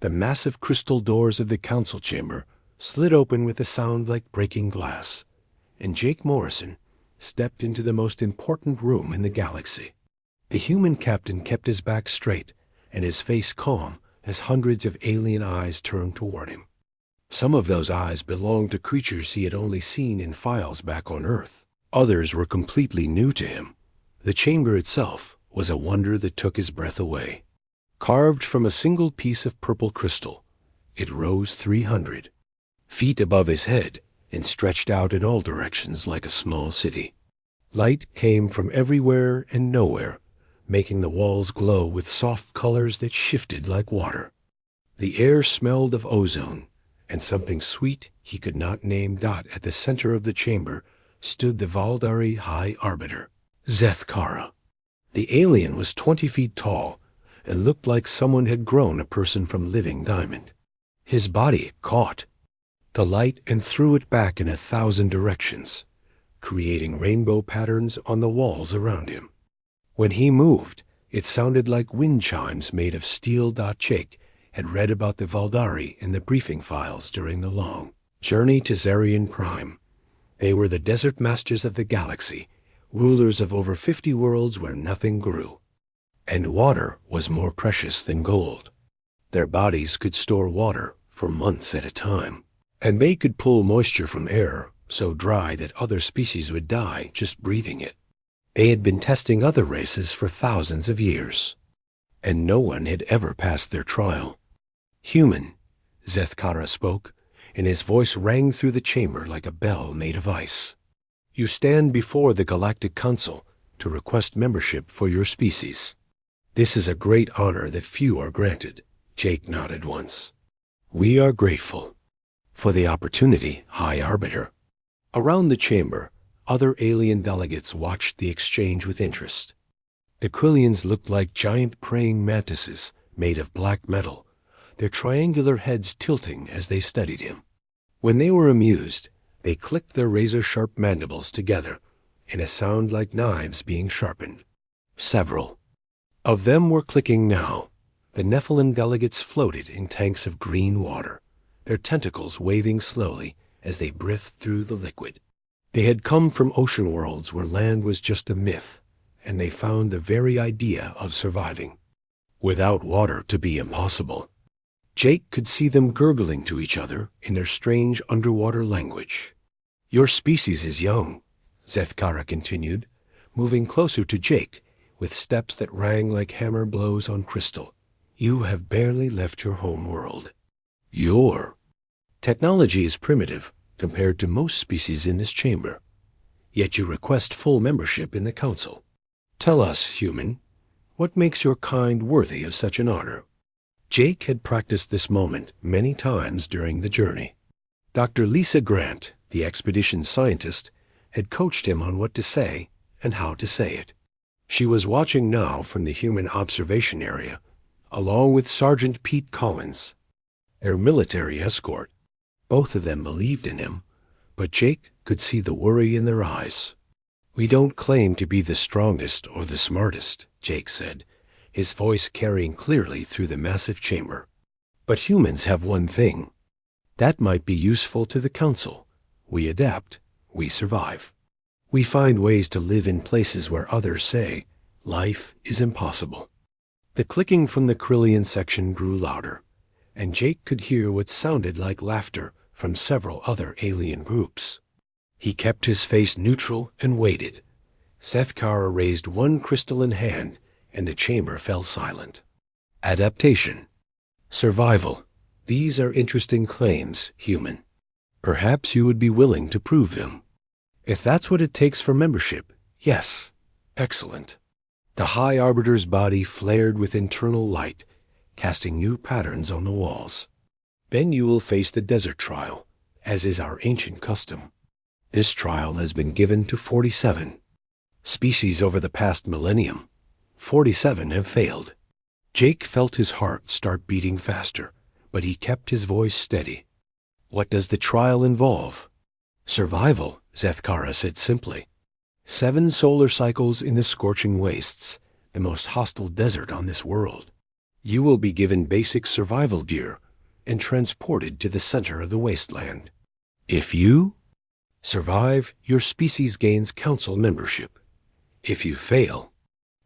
The massive crystal doors of the council chamber slid open with a sound like breaking glass, and Jake Morrison stepped into the most important room in the galaxy. The human captain kept his back straight and his face calm as hundreds of alien eyes turned toward him. Some of those eyes belonged to creatures he had only seen in files back on Earth. Others were completely new to him. The chamber itself was a wonder that took his breath away. Carved from a single piece of purple crystal, it rose 300 feet above his head and stretched out in all directions like a small city. Light came from everywhere and nowhere, making the walls glow with soft colors that shifted like water. The air smelled of ozone, and something sweet he could not name. At the center of the chamber stood the Valdari High Arbiter, Zeth Kara. The alien was 20 feet tall and looked like someone had grown a person from living diamond. His body caught the light and threw it back in 1,000 directions, creating rainbow patterns on the walls around him. When he moved, it sounded like wind chimes made of steel. Jake had read about the Valdari in the briefing files during the long journey to Zarian Prime. They were the desert masters of the galaxy, rulers of over 50 worlds where nothing grew, and water was more precious than gold. Their bodies could store water for months at a time, and they could pull moisture from air so dry that other species would die just breathing it. They had been testing other races for thousands of years, and no one had ever passed their trial. Human, Zeth Kara spoke, and his voice rang through the chamber like a bell made of ice. You stand before the Galactic Council to request membership for your species. This is a great honor that few are granted. Jake nodded once. We are grateful for the opportunity, High Arbiter. Around the chamber, other alien delegates watched the exchange with interest. The Quillians looked like giant praying mantises made of black metal, their triangular heads tilting as they studied him. When they were amused, they clicked their razor-sharp mandibles together in a sound like knives being sharpened. Several of them were clicking now. The Nephilim delegates floated in tanks of green water, their tentacles waving slowly as they breathed through the liquid. They had come from ocean worlds where land was just a myth, and they found the very idea of surviving without water to be impossible. Jake could see them gurgling to each other in their strange underwater language. Your species is young, Zeth Kara continued, moving closer to Jake with steps that rang like hammer blows on crystal. You have barely left your home world. Your technology is primitive compared to most species in this chamber, yet you request full membership in the council. Tell us, human, what makes your kind worthy of such an honor? Jake had practiced this moment many times during the journey. Dr. Lisa Grant, the expedition scientist, had coached him on what to say and how to say it. She was watching now from the human observation area, along with Sergeant Pete Collins, their military escort. Both of them believed in him, but Jake could see the worry in their eyes. We don't claim to be the strongest or the smartest, Jake said, his voice carrying clearly through the massive chamber. But humans have one thing. That might be useful to the council. We adapt. We survive. We find ways to live in places where others say life is impossible. The clicking from the Krillian section grew louder, and Jake could hear what sounded like laughter from several other alien groups. He kept his face neutral and waited. Zeth Kara raised one crystalline hand, and the chamber fell silent. Adaptation. Survival. These are interesting claims, human. Perhaps you would be willing to prove them. If that's what it takes for membership, yes. Excellent. The High Arbiter's body flared with internal light, casting new patterns on the walls. Then you will face the desert trial, as is our ancient custom. This trial has been given to 47 species over the past millennium. 47 have failed. Jake felt his heart start beating faster, but he kept his voice steady. What does the trial involve? Survival, Zeth Kara said simply. 7 solar cycles in the scorching wastes, the most hostile desert on this world. You will be given basic survival gear and transported to the center of the wasteland. If you survive, your species gains council membership. If you fail,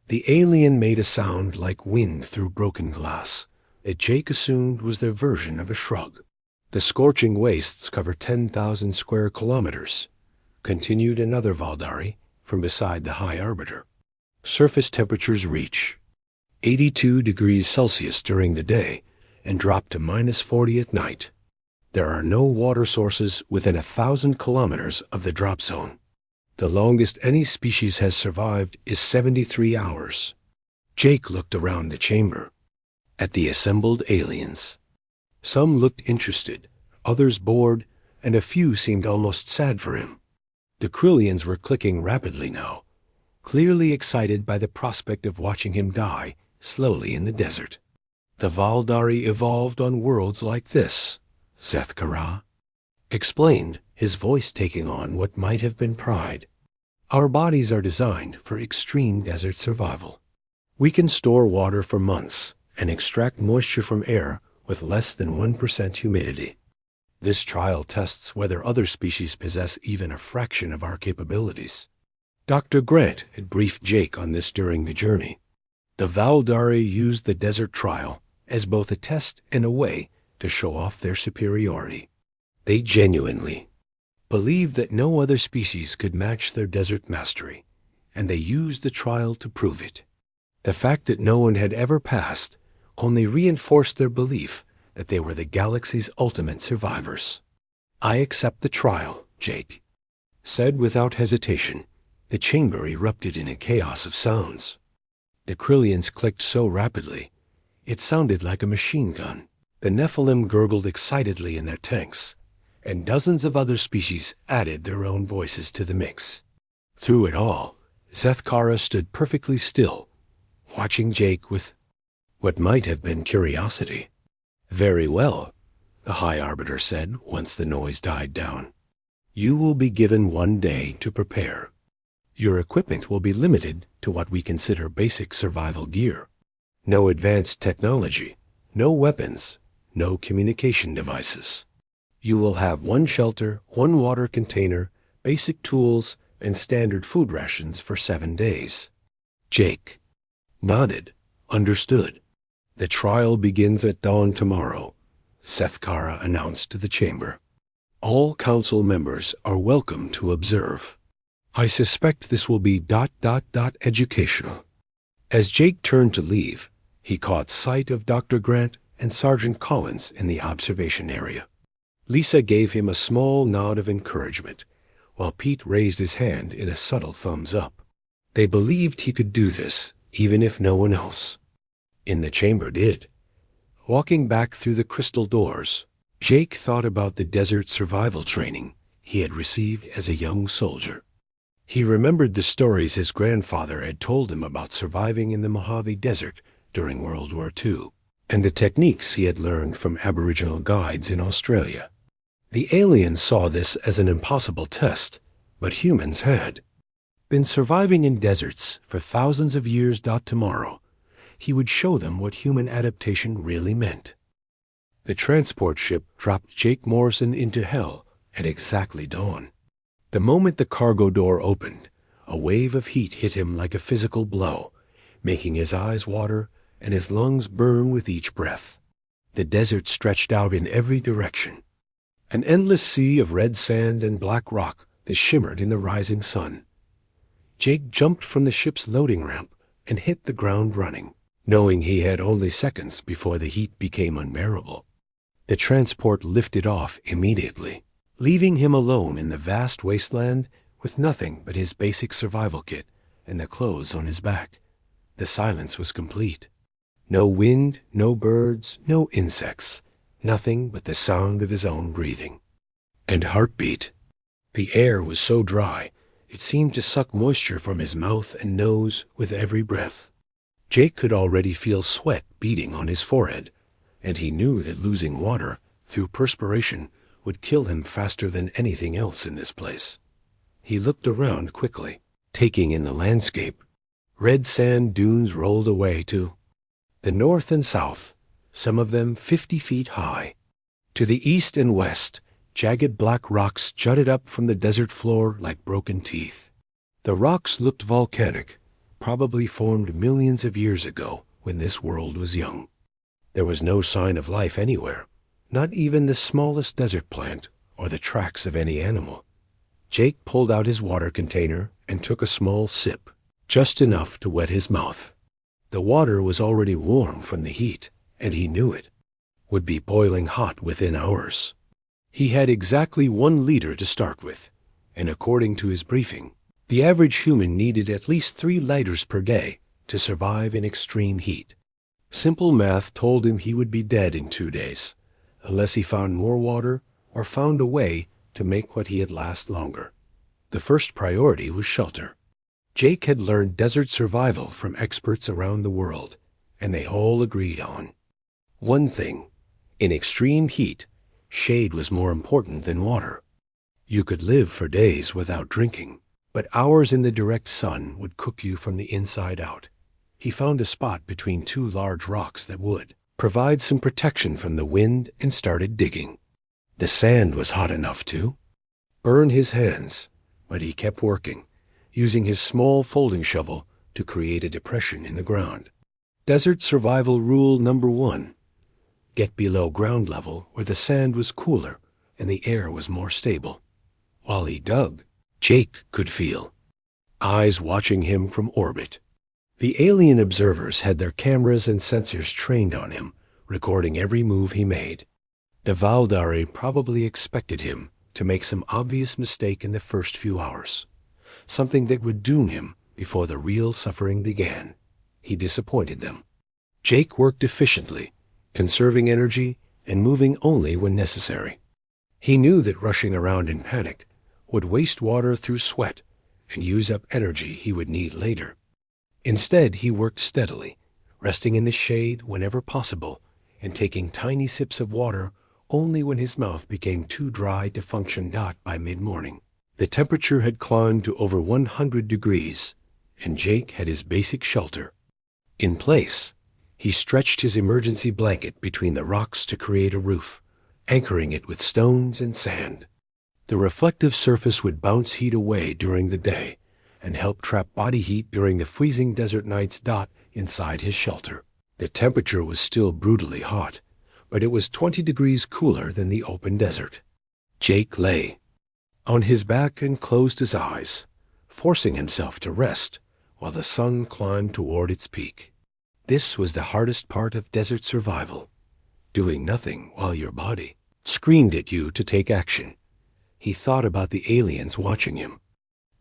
the alien made a sound like wind through broken glass that Jake assumed was their version of a shrug. The scorching wastes cover 10,000 square kilometers, continued another Valdari from beside the High Arbiter. Surface temperatures reach 82 degrees Celsius during the day and drop to -40 at night. There are no water sources within 1,000 kilometers of the drop zone. The longest any species has survived is 73 hours. Jake looked around the chamber at the assembled aliens. Some looked interested, others bored, and a few seemed almost sad for him. The Krillians were clicking rapidly now, clearly excited by the prospect of watching him die slowly in the desert. The Valdari evolved on worlds like this, Seth Kara explained, his voice taking on what might have been pride. Our bodies are designed for extreme desert survival. We can store water for months and extract moisture from air with less than 1% humidity. This trial tests whether other species possess even a fraction of our capabilities. Dr. Grant had briefed Jake on this during the journey. The Valdari used the desert trial as both a test and a way to show off their superiority. They genuinely believed that no other species could match their desert mastery, and they used the trial to prove it. The fact that no one had ever passed only reinforced their belief that they were the galaxy's ultimate survivors. I accept the trial, Jake said without hesitation. The chamber erupted in a chaos of sounds. The Krillians clicked so rapidly, it sounded like a machine gun. The Nephilim gurgled excitedly in their tanks, and dozens of other species added their own voices to the mix. Through it all, Seth Kara stood perfectly still, watching Jake with what might have been curiosity. Very well, the High Arbiter said once the noise died down. You will be given 1 day to prepare. Your equipment will be limited to what we consider basic survival gear. No advanced technology, no weapons, no communication devices. You will have 1 shelter, 1 water container, basic tools, and standard food rations for 7 days. Jake nodded, understood. The trial begins at dawn tomorrow, Seth Kara announced to the chamber. All council members are welcome to observe. I suspect this will be ... educational. As Jake turned to leave, he caught sight of Dr. Grant and Sergeant Collins in the observation area. Lisa gave him a small nod of encouragement, while Pete raised his hand in a subtle thumbs up. They believed he could do this, even if no one else in the chamber did. Walking back through the crystal doors, Jake thought about the desert survival training he had received as a young soldier. He remembered the stories his grandfather had told him about surviving in the Mojave Desert during World War II, and the techniques he had learned from Aboriginal guides in Australia. The aliens saw this as an impossible test, but humans had been surviving in deserts for thousands of years. Tomorrow, he would show them what human adaptation really meant. The transport ship dropped Jake Morrison into hell at exactly dawn. The moment the cargo door opened, a wave of heat hit him like a physical blow, making his eyes water and his lungs burn with each breath. The desert stretched out in every direction, an endless sea of red sand and black rock that shimmered in the rising sun. Jake jumped from the ship's loading ramp and hit the ground running, knowing he had only seconds before the heat became unbearable. The transport lifted off immediately, leaving him alone in the vast wasteland with nothing but his basic survival kit and the clothes on his back. The silence was complete. No wind, no birds, no insects, nothing but the sound of his own breathing and heartbeat. The air was so dry, it seemed to suck moisture from his mouth and nose with every breath. Jake could already feel sweat beading on his forehead, and he knew that losing water through perspiration would kill him faster than anything else in this place. He looked around quickly, taking in the landscape. Red sand dunes rolled away to The north and south, some of them 50 feet high. To the east and west, jagged black rocks jutted up from the desert floor like broken teeth. The rocks looked volcanic, probably formed millions of years ago when this world was young. There was no sign of life anywhere, not even the smallest desert plant or the tracks of any animal. Jake pulled out his water container and took a small sip, just enough to wet his mouth. The water was already warm from the heat, and he knew it would be boiling hot within hours. He had exactly 1 liter to start with, and according to his briefing, the average human needed at least 3 liters per day to survive in extreme heat. Simple math told him he would be dead in 2 days, unless he found more water or found a way to make what he had last longer. The first priority was shelter. Jake had learned desert survival from experts around the world, and they all agreed on one thing: in extreme heat, shade was more important than water. You could live for days without drinking, but hours in the direct sun would cook you from the inside out. He found a spot between 2 large rocks that would provide some protection from the wind and started digging. The sand was hot enough to burn his hands, but he kept working, using his small folding shovel to create a depression in the ground. Desert survival rule number 1: get below ground level where the sand was cooler and the air was more stable. While he dug, Jake could feel eyes watching him from orbit. The alien observers had their cameras and sensors trained on him, recording every move he made. The Valdari probably expected him to make some obvious mistake in the first few hours, something that would doom him before the real suffering began. He disappointed them. Jake worked efficiently, conserving energy and moving only when necessary. He knew that rushing around in panic would waste water through sweat and use up energy he would need later. Instead, he worked steadily, resting in the shade whenever possible and taking tiny sips of water only when his mouth became too dry to function. By mid-morning, the temperature had climbed to over 100 degrees, and Jake had his basic shelter in place. He stretched his emergency blanket between the rocks to create a roof, anchoring it with stones and sand. The reflective surface would bounce heat away during the day and help trap body heat during the freezing desert nights. Inside his shelter, the temperature was still brutally hot, but it was 20 degrees cooler than the open desert. Jake lay on his back and closed his eyes, forcing himself to rest while the sun climbed toward its peak. This was the hardest part of desert survival, doing nothing while your body screamed at you to take action. He thought about the aliens watching him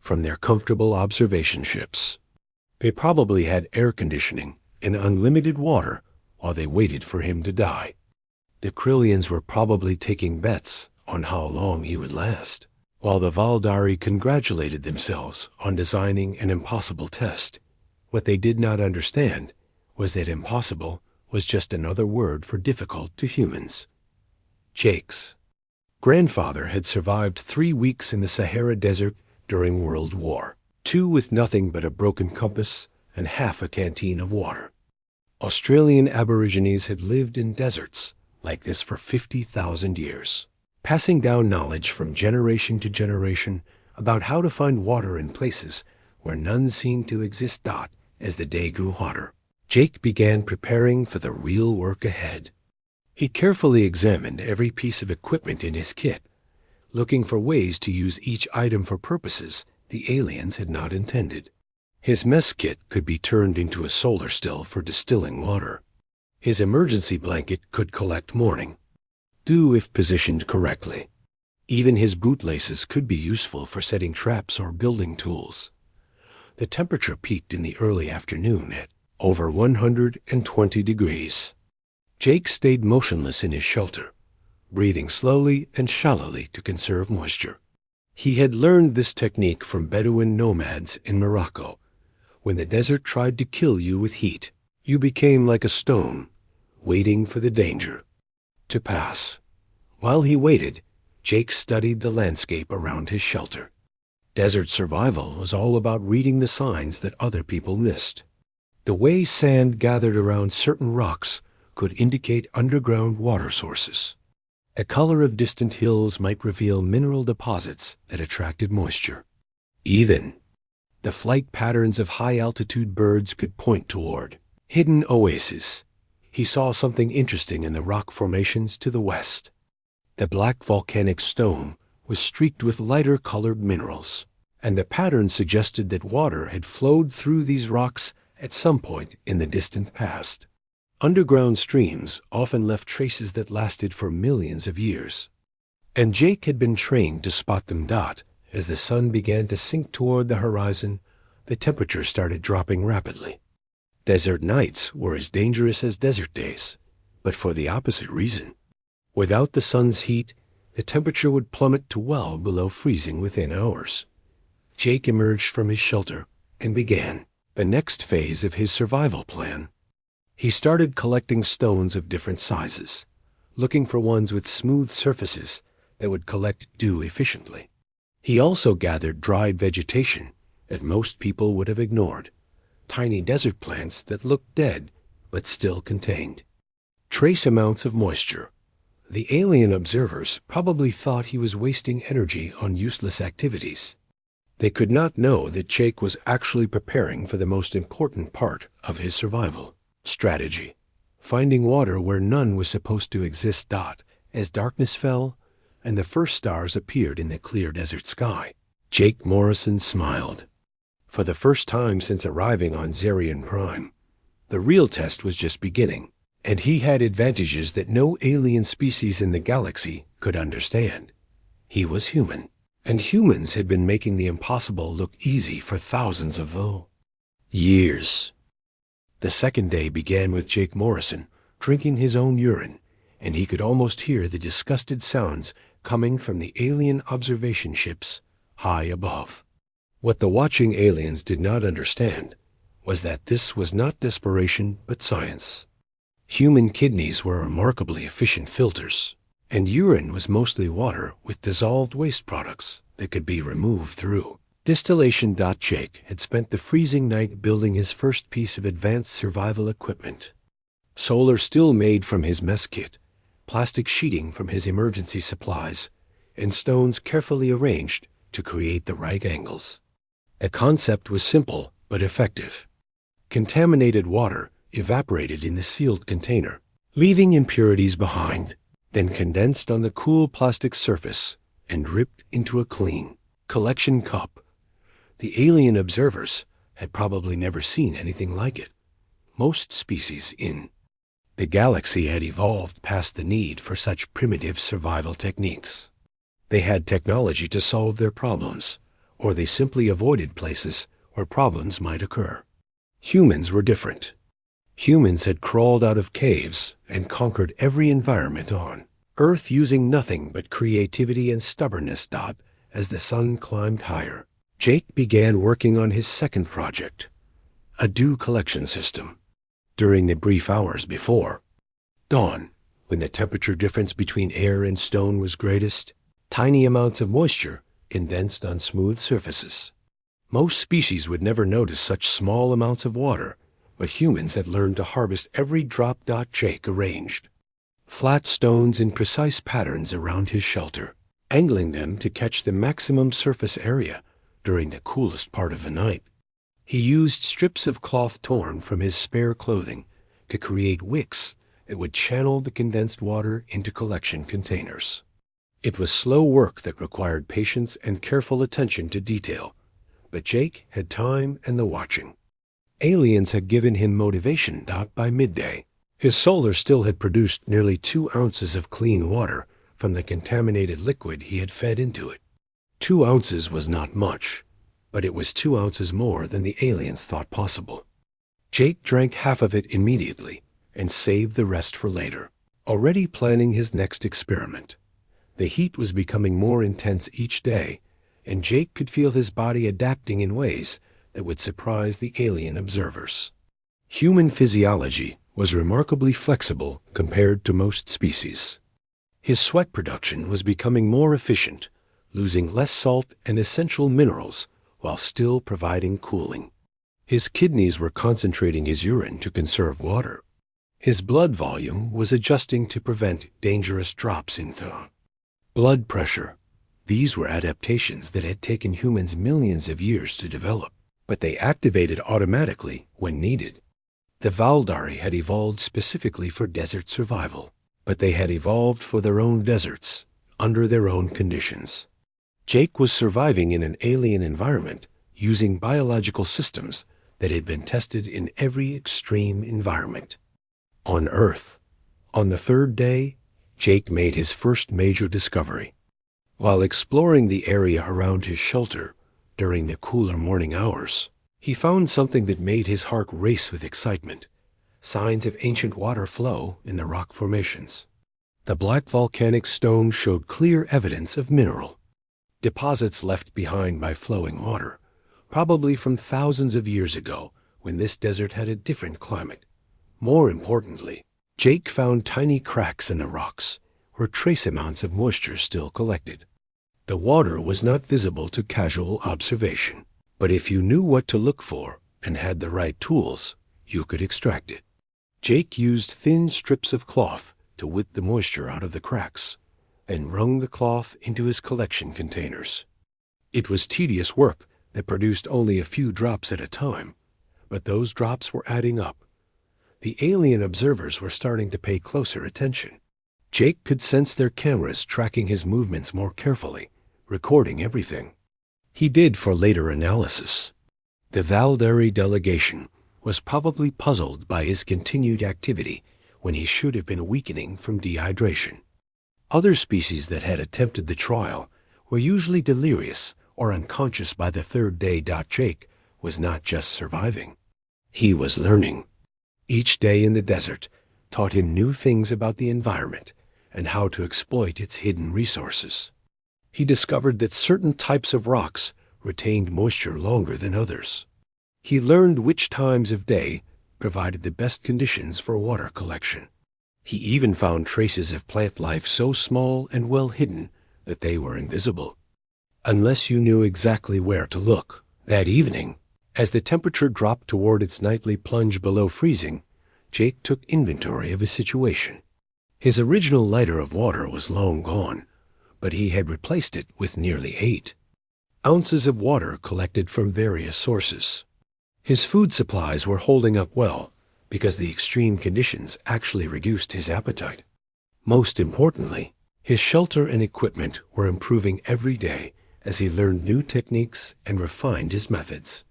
from their comfortable observation ships. They probably had air conditioning and unlimited water while they waited for him to die. The Krillians were probably taking bets on how long he would last, while the Valdari congratulated themselves on designing an impossible test. What they did not understand was that impossible was just another word for difficult to humans. Jake's grandfather had survived 3 weeks in the Sahara Desert during World War, 2 with nothing but a broken compass and half a canteen of water. Australian Aborigines had lived in deserts like this for 50,000 years, passing down knowledge from generation to generation about how to find water in places where none seemed to exist. As the day grew hotter, Jake began preparing for the real work ahead. He carefully examined every piece of equipment in his kit, looking for ways to use each item for purposes the aliens had not intended. His mess kit could be turned into a solar still for distilling water. His emergency blanket could collect morning dew if positioned correctly. Even his bootlaces could be useful for setting traps or building tools. The temperature peaked in the early afternoon at over 120 degrees. Jake stayed motionless in his shelter, breathing slowly and shallowly to conserve moisture. He had learned this technique from Bedouin nomads in Morocco. When the desert tried to kill you with heat, you became like a stone, waiting for the danger to pass. While he waited, Jake studied the landscape around his shelter. Desert survival was all about reading the signs that other people missed. The way sand gathered around certain rocks could indicate underground water sources. A color of distant hills might reveal mineral deposits that attracted moisture. Even the flight patterns of high-altitude birds could point toward hidden oases. He saw something interesting in the rock formations to the west. The black volcanic stone was streaked with lighter-colored minerals, and the pattern suggested that water had flowed through these rocks at some point in the distant past. Underground streams often left traces that lasted for millions of years, and Jake had been trained to spot them. As the sun began to sink toward the horizon, the temperature started dropping rapidly. Desert nights were as dangerous as desert days, but for the opposite reason. Without the sun's heat, the temperature would plummet to well below freezing within hours. Jake emerged from his shelter and began the next phase of his survival plan. He started collecting stones of different sizes, looking for ones with smooth surfaces that would collect dew efficiently. He also gathered dried vegetation that most people would have ignored, tiny desert plants that looked dead but still contained trace amounts of moisture. The alien observers probably thought he was wasting energy on useless activities. They could not know that Jake was actually preparing for the most important part of his survival strategy, finding water where none was supposed to exist. As darkness fell and the first stars appeared in the clear desert sky, Jake Morrison smiled. For the first time since arriving on Zarian Prime, the real test was just beginning, and he had advantages that no alien species in the galaxy could understand. He was human, and humans had been making the impossible look easy for thousands of years. The second day began with Jake Morrison drinking his own urine, and he could almost hear the disgusted sounds coming from the alien observation ships high above. What the watching aliens did not understand was that this was not desperation but science. Human kidneys were remarkably efficient filters, and urine was mostly water with dissolved waste products that could be removed through distillation. Jake had spent the freezing night building his first piece of advanced survival equipment. Solar still made from his mess kit, plastic sheeting from his emergency supplies, and stones carefully arranged to create the right angles. The concept was simple but effective. Contaminated water evaporated in the sealed container, leaving impurities behind, then condensed on the cool plastic surface and dripped into a clean collection cup. The alien observers had probably never seen anything like it. Most species in the galaxy had evolved past the need for such primitive survival techniques. They had technology to solve their problems, or they simply avoided places where problems might occur. Humans were different. Humans had crawled out of caves and conquered every environment on Earth using nothing but creativity and stubbornness. As the sun climbed higher, Jake began working on his second project, a dew collection system. During the brief hours before dawn, when the temperature difference between air and stone was greatest, tiny amounts of moisture condensed on smooth surfaces. Most species would never notice such small amounts of water, but humans had learned to harvest every drop. Jake arranged flat stones in precise patterns around his shelter, angling them to catch the maximum surface area during the coolest part of the night. He used strips of cloth torn from his spare clothing to create wicks that would channel the condensed water into collection containers. It was slow work that required patience and careful attention to detail, but Jake had time and the watching. Aliens had given him motivation. By midday, his solar still had produced nearly 2 ounces of clean water from the contaminated liquid he had fed into it. 2 ounces was not much, but it was 2 ounces more than the aliens thought possible. Jake drank half of it immediately and saved the rest for later, already planning his next experiment. The heat was becoming more intense each day, and Jake could feel his body adapting in ways that would surprise the alien observers. Human physiology was remarkably flexible compared to most species. His sweat production was becoming more efficient, losing less salt and essential minerals while still providing cooling. His kidneys were concentrating his urine to conserve water. His blood volume was adjusting to prevent dangerous drops in the blood pressure. These were adaptations that had taken humans millions of years to develop, but they activated automatically when needed. The Valdari had evolved specifically for desert survival, but they had evolved for their own deserts, under their own conditions. Jake was surviving in an alien environment using biological systems that had been tested in every extreme environment. On Earth, on the third day, Jake made his first major discovery. While exploring the area around his shelter during the cooler morning hours, he found something that made his heart race with excitement: signs of ancient water flow in the rock formations. The black volcanic stone showed clear evidence of mineral deposits left behind by flowing water, probably from thousands of years ago when this desert had a different climate. More importantly, Jake found tiny cracks in the rocks where trace amounts of moisture still collected. The water was not visible to casual observation, but if you knew what to look for and had the right tools, you could extract it. Jake used thin strips of cloth to whip the moisture out of the cracks, and wrung the cloth into his collection containers. It was tedious work that produced only a few drops at a time, but those drops were adding up. The alien observers were starting to pay closer attention. Jake could sense their cameras tracking his movements more carefully, recording everything. He did for later analysis. The Valdari delegation was probably puzzled by his continued activity when he should have been weakening from dehydration. Other species that had attempted the trial were usually delirious or unconscious by the third day. Jake was not just surviving. He was learning. Each day in the desert taught him new things about the environment and how to exploit its hidden resources. He discovered that certain types of rocks retained moisture longer than others. He learned which times of day provided the best conditions for water collection. He even found traces of plant life so small and well hidden that they were invisible, unless you knew exactly where to look. That evening, as the temperature dropped toward its nightly plunge below freezing, Jake took inventory of his situation. His original lighter of water was long gone, but he had replaced it with nearly 8 ounces of water collected from various sources. His food supplies were holding up well because the extreme conditions actually reduced his appetite. Most importantly, his shelter and equipment were improving every day as he learned new techniques and refined his methods.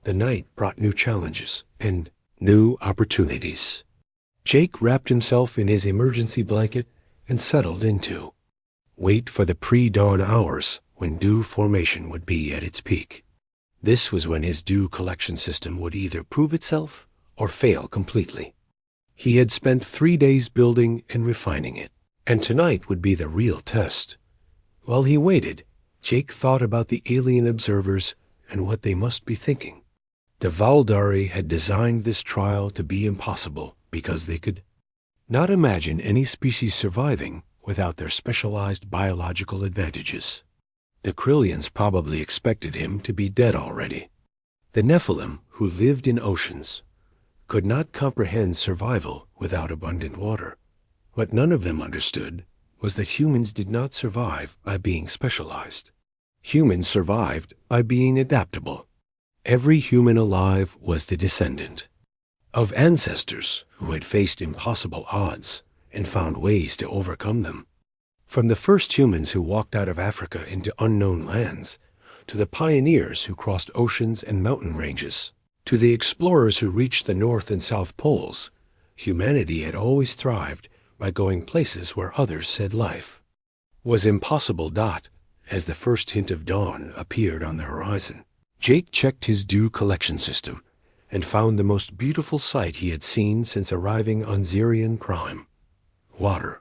The night brought new challenges and new opportunities. Jake wrapped himself in his emergency blanket and settled into wait for the pre-dawn hours when dew formation would be at its peak. This was when his dew collection system would either prove itself or fail completely. He had spent 3 days building and refining it, and tonight would be the real test. While he waited, Jake thought about the alien observers and what they must be thinking. The Valdari had designed this trial to be impossible because they could not imagine any species surviving without their specialized biological advantages. The Krillians probably expected him to be dead already. The Nephilim, who lived in oceans, could not comprehend survival without abundant water. What none of them understood was that humans did not survive by being specialized. Humans survived by being adaptable. Every human alive was the descendant of ancestors who had faced impossible odds and found ways to overcome them. From the first humans who walked out of Africa into unknown lands, to the pioneers who crossed oceans and mountain ranges, to the explorers who reached the North and South Poles, humanity had always thrived by going places where others said life was impossible. As the first hint of dawn appeared on the horizon, Jake checked his dew collection system and found the most beautiful sight he had seen since arriving on Xerian Prime. Water.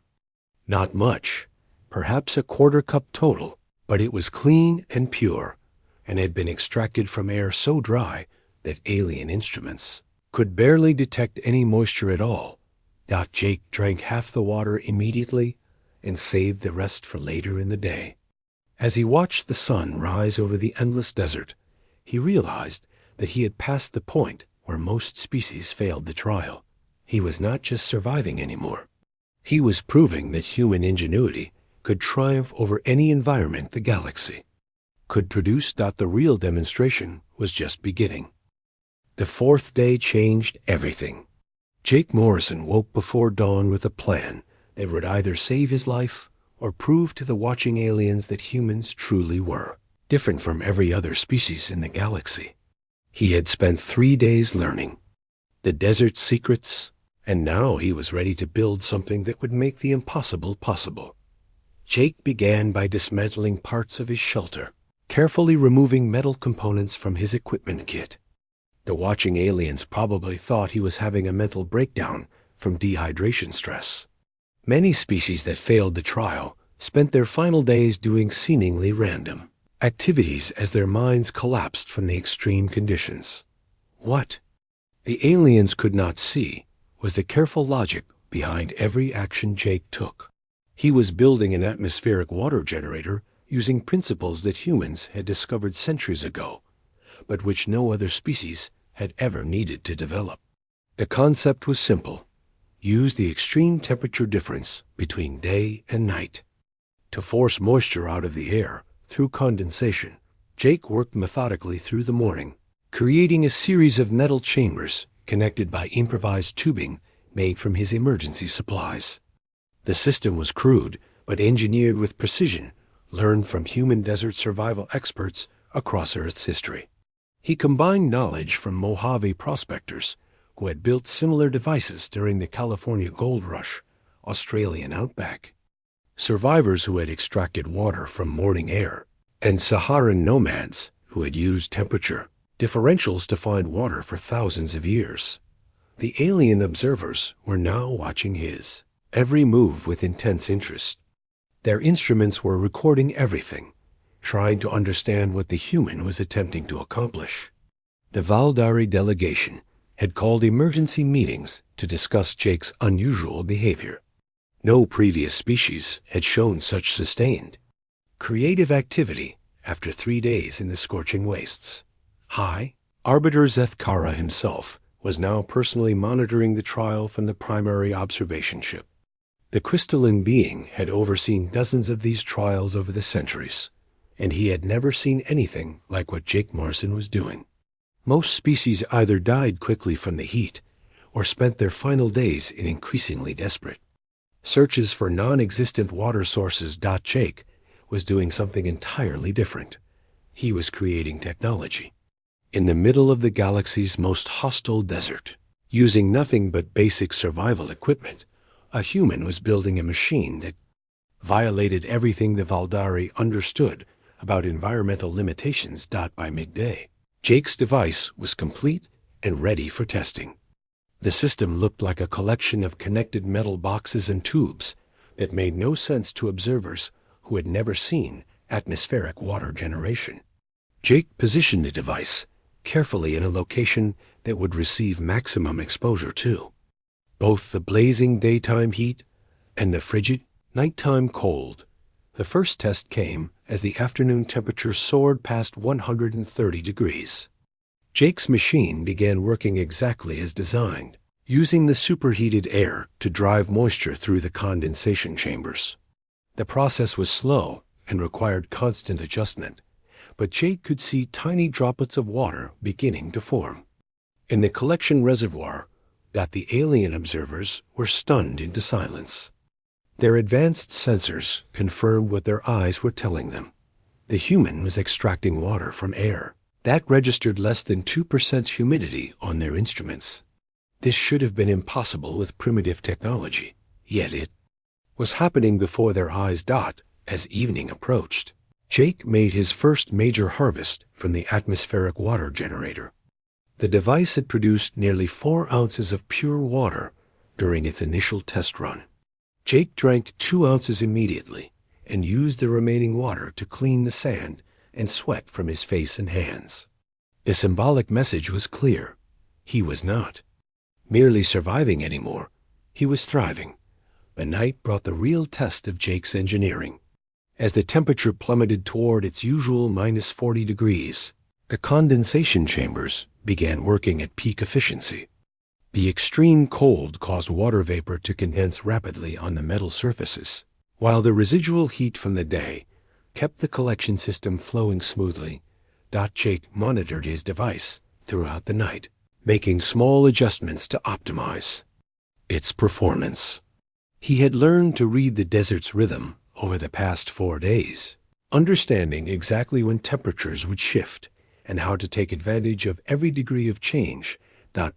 Not much, perhaps a quarter cup total, but it was clean and pure, and had been extracted from air so dry that alien instruments could barely detect any moisture at all. Jake drank half the water immediately and saved the rest for later in the day. As he watched the sun rise over the endless desert, he realized that he had passed the point where most species failed the trial. He was not just surviving anymore. He was proving that human ingenuity could triumph over any environment the galaxy could produce. The real demonstration was just beginning. The fourth day changed everything. Jake Morrison woke before dawn with a plan that would either save his life or prove to the watching aliens that humans truly were different from every other species in the galaxy. He had spent 3 days learning the desert's secrets, and now he was ready to build something that would make the impossible possible. Jake began by dismantling parts of his shelter, carefully removing metal components from his equipment kit. The watching aliens probably thought he was having a mental breakdown from dehydration stress. Many species that failed the trial spent their final days doing seemingly random activities as their minds collapsed from the extreme conditions. What the aliens could not see was the careful logic behind every action Jake took. He was building an atmospheric water generator using principles that humans had discovered centuries ago, but which no other species had ever needed to develop. The concept was simple. Use the extreme temperature difference between day and night to force moisture out of the air through condensation. Jake worked methodically through the morning, creating a series of metal chambers connected by improvised tubing made from his emergency supplies. The system was crude, but engineered with precision, learned from human desert survival experts across Earth's history. He combined knowledge from Mojave prospectors who had built similar devices during the California gold rush, Australian outback, survivors who had extracted water from morning air, and Saharan nomads who had used temperature differentials to find water for thousands of years. The alien observers were now watching his every move with intense interest. Their instruments were recording everything, trying to understand what the human was attempting to accomplish. The Valdari delegation had called emergency meetings to discuss Jake's unusual behavior. No previous species had shown such sustained creative activity after 3 days in the scorching wastes. High Arbiter Zethkara himself was now personally monitoring the trial from the primary observation ship. The crystalline being had overseen dozens of these trials over the centuries, and he had never seen anything like what Jake Morrison was doing. Most species either died quickly from the heat or spent their final days in increasingly desperate searches for non-existent water sources. Jake was doing something entirely different. He was creating technology in the middle of the galaxy's most hostile desert. Using nothing but basic survival equipment, a human was building a machine that violated everything the Valdari understood about environmental limitations. By midday, Jake's device was complete and ready for testing. The system looked like a collection of connected metal boxes and tubes that made no sense to observers who had never seen atmospheric water generation. Jake positioned the device carefully in a location that would receive maximum exposure to both the blazing daytime heat and the frigid nighttime cold. The first test came as the afternoon temperature soared past 130 degrees. Jake's machine began working exactly as designed, using the superheated air to drive moisture through the condensation chambers. The process was slow and required constant adjustment, but Jake could see tiny droplets of water beginning to form in the collection reservoir. The alien observers were stunned into silence. Their advanced sensors confirmed what their eyes were telling them. The human was extracting water from air that registered less than 2% humidity on their instruments. This should have been impossible with primitive technology, yet it was happening before their eyes. As evening approached, Jake made his first major harvest from the atmospheric water generator. The device had produced nearly 4 ounces of pure water during its initial test run. Jake drank 2 ounces immediately and used the remaining water to clean the sand and sweat from his face and hands. The symbolic message was clear. He was not merely surviving anymore. He was thriving. But night brought the real test of Jake's engineering. As the temperature plummeted toward its usual -40 degrees, The condensation chambers began working at peak efficiency. The extreme cold caused water vapor to condense rapidly on the metal surfaces, while the residual heat from the day kept the collection system flowing smoothly. Jake monitored his device throughout the night, making small adjustments to optimize its performance. He had learned to read the desert's rhythm over the past 4 days, understanding exactly when temperatures would shift and how to take advantage of every degree of change.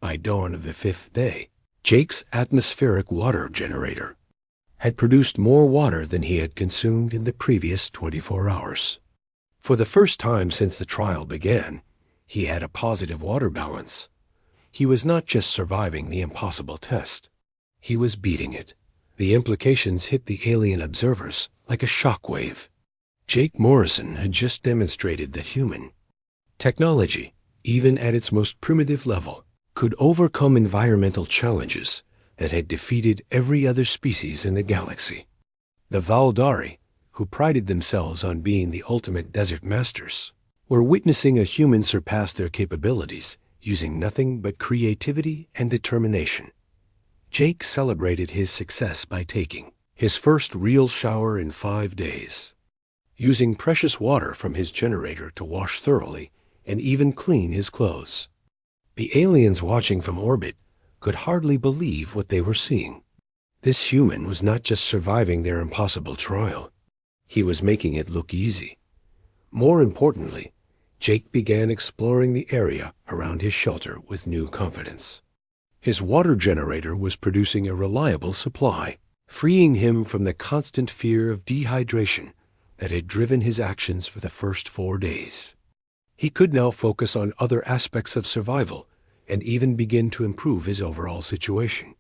By dawn of the 5th day, Jake's atmospheric water generator had produced more water than he had consumed in the previous 24 hours. For the first time since the trial began, he had a positive water balance. He was not just surviving the impossible test. He was beating it. The implications hit the alien observers like a shockwave. Jake Morrison had just demonstrated that human technology, even at its most primitive level, could overcome environmental challenges that had defeated every other species in the galaxy. The Valdari, who prided themselves on being the ultimate desert masters, were witnessing a human surpass their capabilities using nothing but creativity and determination. Jake celebrated his success by taking his first real shower in 5 days, using precious water from his generator to wash thoroughly and even clean his clothes. The aliens watching from orbit could hardly believe what they were seeing. This human was not just surviving their impossible trial. He was making it look easy. More importantly, Jake began exploring the area around his shelter with new confidence. His water generator was producing a reliable supply, freeing him from the constant fear of dehydration that had driven his actions for the first 4 days. He could now focus on other aspects of survival and even begin to improve his overall situation.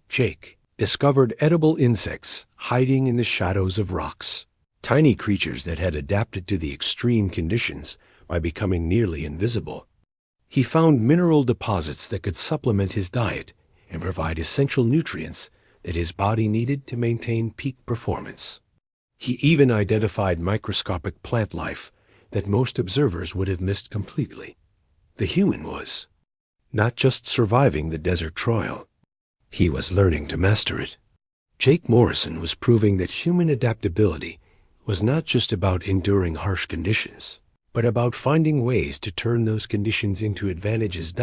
Jake discovered edible insects hiding in the shadows of rocks, tiny creatures that had adapted to the extreme conditions by becoming nearly invisible. He found mineral deposits that could supplement his diet and provide essential nutrients that his body needed to maintain peak performance. He even identified microscopic plant life that most observers would have missed completely. The human was not just surviving the desert trial, he was learning to master it. Jake Morrison was proving that human adaptability was not just about enduring harsh conditions, but about finding ways to turn those conditions into advantages.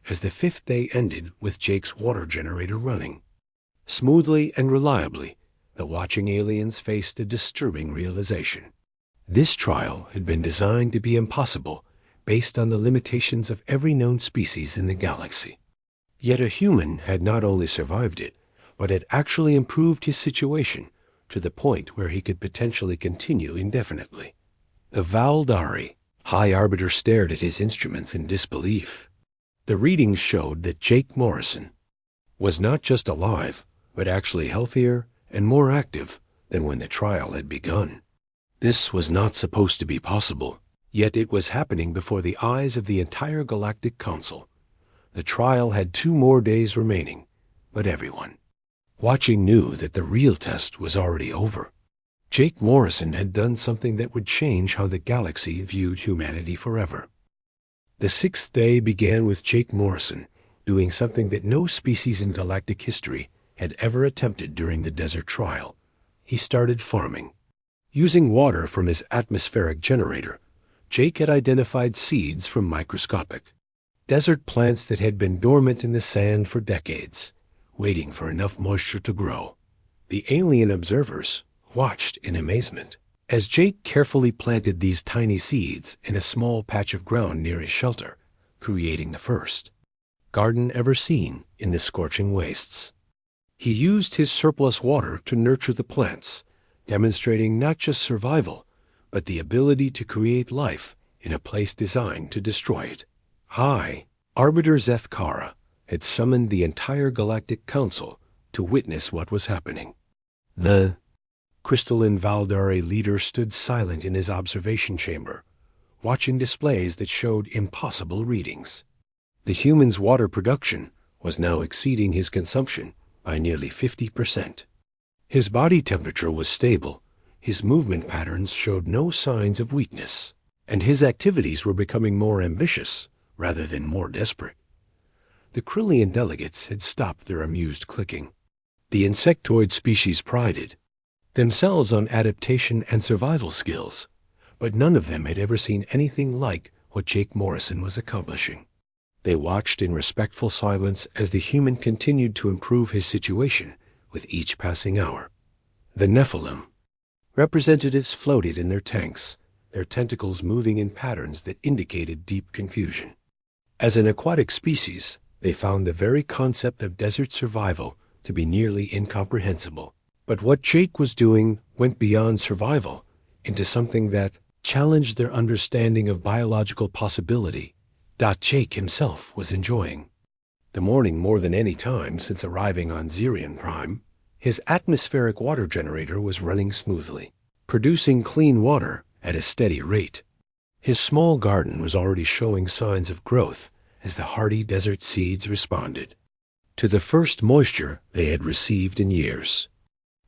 As the 5th day ended with Jake's water generator running smoothly and reliably, the watching aliens faced a disturbing realization. This trial had been designed to be impossible based on the limitations of every known species in the galaxy. Yet a human had not only survived it, but had actually improved his situation to the point where he could potentially continue indefinitely. The Valdari High Arbiter stared at his instruments in disbelief. The readings showed that Jake Morrison was not just alive, but actually healthier and more active than when the trial had begun. This was not supposed to be possible, yet it was happening before the eyes of the entire Galactic Council. The trial had 2 more days remaining, but everyone watching knew that the real test was already over. Jake Morrison had done something that would change how the galaxy viewed humanity forever. The 6th day began with Jake Morrison doing something that no species in galactic history had ever attempted during the desert trial. He started farming. Using water from his atmospheric generator, Jake had identified seeds from microscopic desert plants that had been dormant in the sand for decades, waiting for enough moisture to grow. The alien observers watched in amazement as Jake carefully planted these tiny seeds in a small patch of ground near his shelter, creating the first garden ever seen in the scorching wastes. He used his surplus water to nurture the plants, demonstrating not just survival, but the ability to create life in a place designed to destroy it. High Arbiter Zeth Kara had summoned the entire Galactic Council to witness what was happening. The crystalline Valdari leader stood silent in his observation chamber, watching displays that showed impossible readings. The human's water production was now exceeding his consumption by nearly 50%. His body temperature was stable, his movement patterns showed no signs of weakness, and his activities were becoming more ambitious rather than more desperate. The Krillian delegates had stopped their amused clicking. The insectoid species prided themselves on adaptation and survival skills, but none of them had ever seen anything like what Jake Morrison was accomplishing. They watched in respectful silence as the human continued to improve his situation with each passing hour. The Nephilim representatives floated in their tanks, their tentacles moving in patterns that indicated deep confusion. As an aquatic species, they found the very concept of desert survival to be nearly incomprehensible. But what Jake was doing went beyond survival into something that challenged their understanding of biological possibility. Jake himself was enjoying the morning more than any time since arriving on Xerion Prime. His atmospheric water generator was running smoothly, producing clean water at a steady rate. His small garden was already showing signs of growth as the hardy desert seeds responded to the first moisture they had received in years.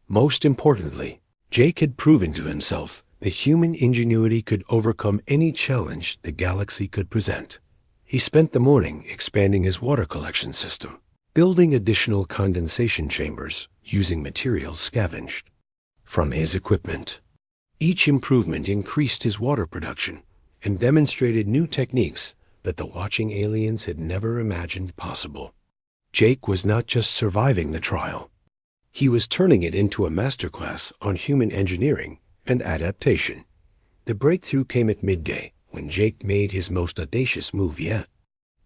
Most importantly, Jake had proven to himself that human ingenuity could overcome any challenge the galaxy could present. He spent the morning expanding his water collection system, building additional condensation chambers using materials scavenged from his equipment. Each improvement increased his water production and demonstrated new techniques that the watching aliens had never imagined possible. Jake was not just surviving the trial. He was turning it into a masterclass on human engineering and adaptation. The breakthrough came at midday when Jake made his most audacious move yet.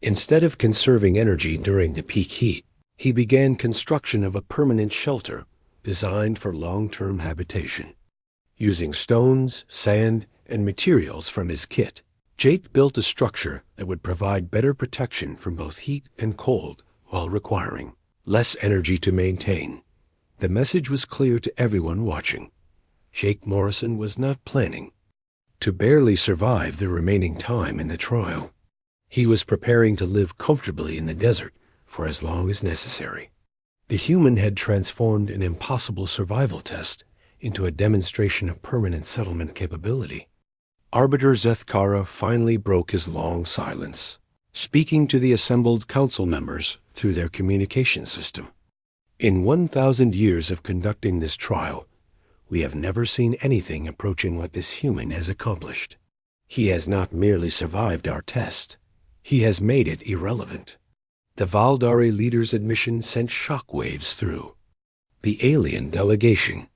Instead of conserving energy during the peak heat, he began construction of a permanent shelter designed for long-term habitation. Using stones, sand, and materials from his kit, Jake built a structure that would provide better protection from both heat and cold while requiring less energy to maintain. The message was clear to everyone watching. Jake Morrison was not planning to barely survive the remaining time in the trial. He was preparing to live comfortably in the desert for as long as necessary. The human had transformed an impossible survival test into a demonstration of permanent settlement capability. Arbiter Zethkara finally broke his long silence, speaking to the assembled council members through their communication system. In 1,000 years of conducting this trial, we have never seen anything approaching what this human has accomplished. He has not merely survived our test, he has made it irrelevant. The Valdari leader's admission sent shockwaves through the alien delegation.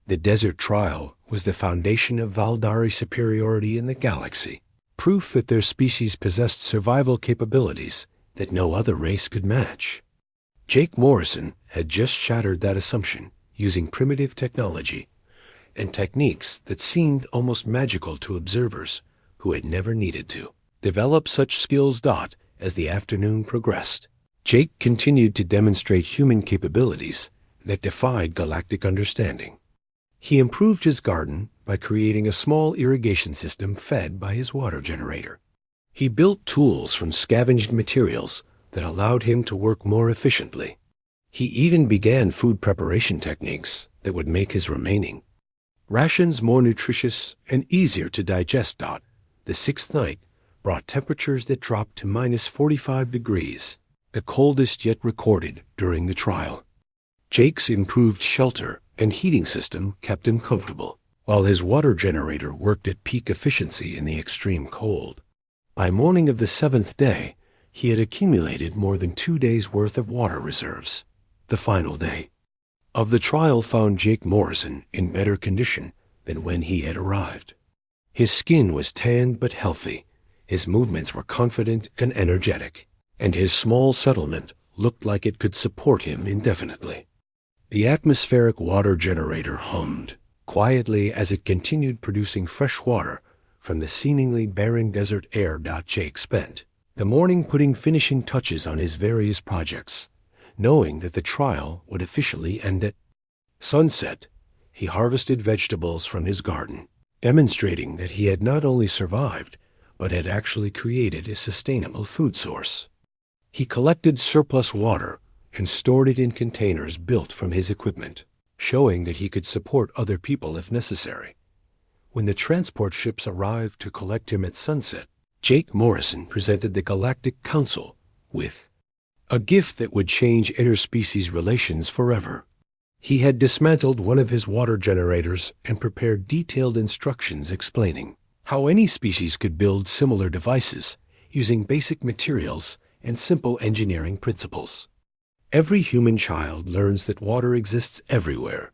The desert trial was the foundation of Valdari superiority in the galaxy, proof that their species possessed survival capabilities that no other race could match. Jake Morrison had just shattered that assumption using primitive technology and techniques that seemed almost magical to observers who had never needed to develop such skills. As the afternoon progressed, Jake continued to demonstrate human capabilities that defied galactic understanding. He improved his garden by creating a small irrigation system fed by his water generator. He built tools from scavenged materials that allowed him to work more efficiently. He even began food preparation techniques that would make his remaining rations more nutritious and easier to digest. The sixth night brought temperatures that dropped to -45 degrees, the coldest yet recorded during the trial. Jake's improved shelter and heating system kept him comfortable, while his water generator worked at peak efficiency in the extreme cold. By morning of the 7th day, he had accumulated more than 2 days' worth of water reserves. The final day of the trial found Jake Morrison in better condition than when he had arrived. His skin was tanned but healthy, his movements were confident and energetic, and his small settlement looked like it could support him indefinitely. The atmospheric water generator hummed quietly as it continued producing fresh water from the seemingly barren desert air. Jake spent the morning putting finishing touches on his various projects, knowing that the trial would officially end at sunset. He harvested vegetables from his garden, demonstrating that he had not only survived, but had actually created a sustainable food source. He collected surplus water and stored it in containers built from his equipment, showing that he could support other people if necessary. When the transport ships arrived to collect him at sunset, Jake Morrison presented the Galactic Council with a gift that would change interspecies relations forever. He had dismantled one of his water generators and prepared detailed instructions explaining how any species could build similar devices using basic materials and simple engineering principles. Every human child learns that water exists everywhere,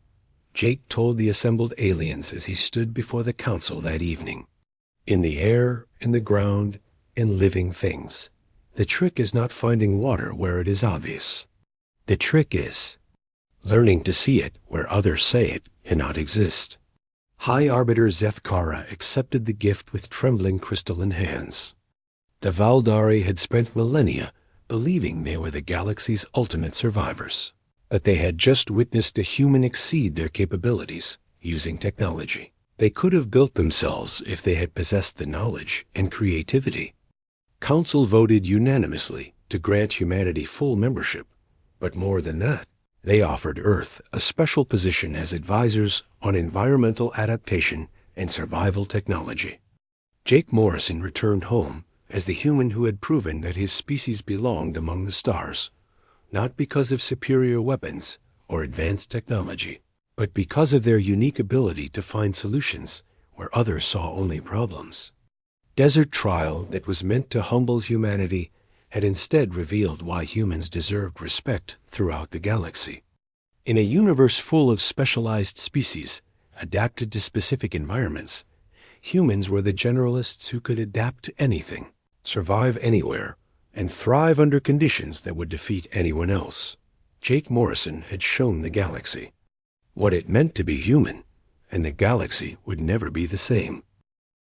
Jake told the assembled aliens as he stood before the council that evening. In the air, in the ground, in living things. The trick is not finding water where it is obvious. The trick is learning to see it where others say it cannot exist. High Arbiter Zethkara accepted the gift with trembling crystalline hands. The Valdari had spent millennia believing they were the galaxy's ultimate survivors, but they had just witnessed a human exceed their capabilities using technology. They could have built themselves if they had possessed the knowledge and creativity. Council voted unanimously to grant humanity full membership, but more than that, they offered Earth a special position as advisors on environmental adaptation and survival technology. Jake Morrison returned home as the human who had proven that his species belonged among the stars, not because of superior weapons or advanced technology, but because of their unique ability to find solutions where others saw only problems. Desert trial that was meant to humble humanity had instead revealed why humans deserved respect throughout the galaxy. In a universe full of specialized species, adapted to specific environments, humans were the generalists who could adapt to anything, survive anywhere, and thrive under conditions that would defeat anyone else. Jake Morrison had shown the galaxy what it meant to be human, and the galaxy would never be the same.